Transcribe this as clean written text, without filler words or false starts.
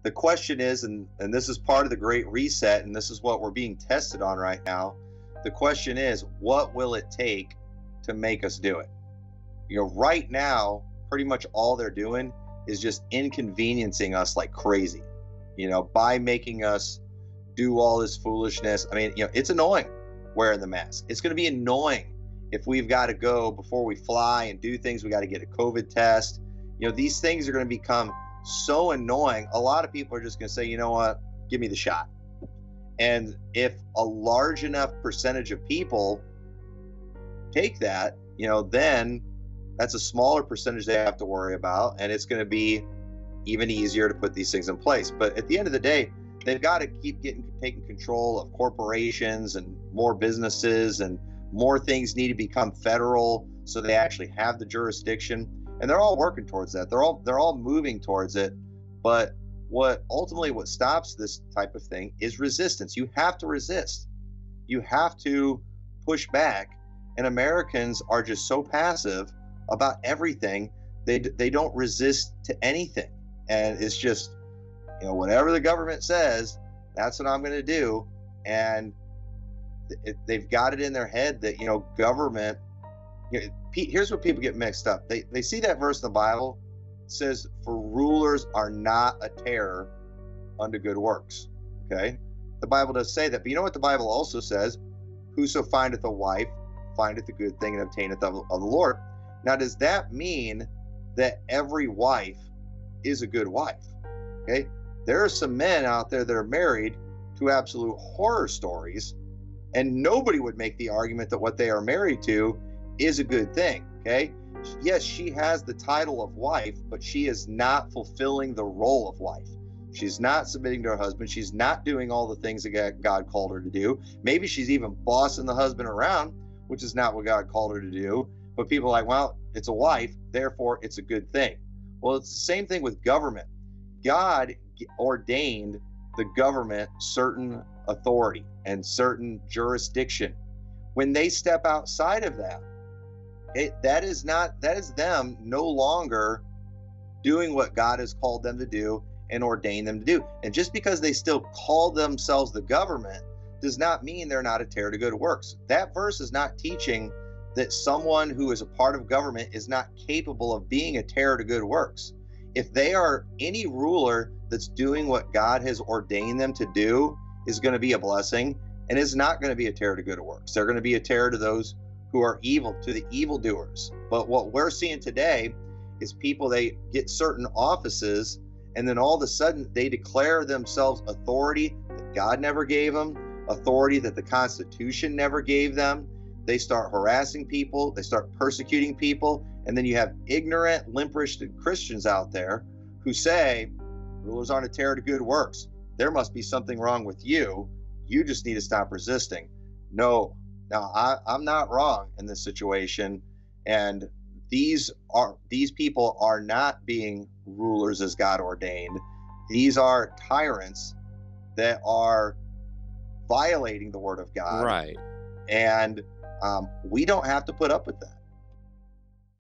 The question is, and this is part of the Great Reset, and this is what we're being tested on right now. The question is, what will it take to make us do it? Right now, pretty much all they're doing is just inconveniencing us like crazy, by making us do all this foolishness. I mean, it's annoying wearing the mask. It's going to be annoying if we've got to go before we fly and do things. We got to get a COVID test. These things are going to become so annoying. A lot of people are just going to say, you know what, give me the shot. And if a large enough percentage of people take that, then that's a smaller percentage they have to worry about, and it's going to be even easier to put these things in place. But at the end of the day, they've got to keep taking control of corporations and more businesses, and more things need to become federal so they actually have the jurisdiction. And they're all working towards that. They're all moving towards it. But what stops this type of thing is resistance. You have to resist. You have to push back. And Americans are just so passive about everything. They don't resist to anything. And it's just, whatever the government says, that's what I'm going to do. And they've got it in their head that, government, here's what people get mixed up. They see that verse in the Bible. It says, for rulers are not a terror unto good works. Okay. The Bible does say that, but you know what the Bible also says? Whoso findeth a wife findeth a good thing and obtaineth of the Lord. Now, does that mean that every wife is a good wife? Okay. There are some men out there that are married to absolute horror stories, and nobody would make the argument that what they are married to is a good thing. Okay. Yes, she has the title of wife, but she is not fulfilling the role of wife. She's not submitting to her husband. She's not doing all the things that God called her to do. Maybe she's even bossing the husband around, which is not what God called her to do. But people are like, well, it's a wife, therefore it's a good thing. Well, it's the same thing with government. God ordained the government certain authority and certain jurisdiction. When they step outside of that, that is them no longer doing what God has called them to do and ordained them to do. And just because they still call themselves the government does not mean they're not a terror to good works. That verse is not teaching that someone who is a part of government is not capable of being a terror to good works. If they are any ruler that's doing what God has ordained them to do, is going to be a blessing and is not going to be a terror to good works. They're going to be a terror to those who are evil, to the evildoers. But what we're seeing today is people, they get certain offices, and then all of a sudden they declare themselves authority that God never gave them, authority that the Constitution never gave them. They start harassing people, they start persecuting people, and then you have ignorant, limp-wristed Christians out there who say, rulers aren't a terror to good works. There must be something wrong with you. You just need to stop resisting. No, I'm not wrong in this situation. And these people are not being rulers as God ordained. These are tyrants that are violating the word of God. Right. And we don't have to put up with that.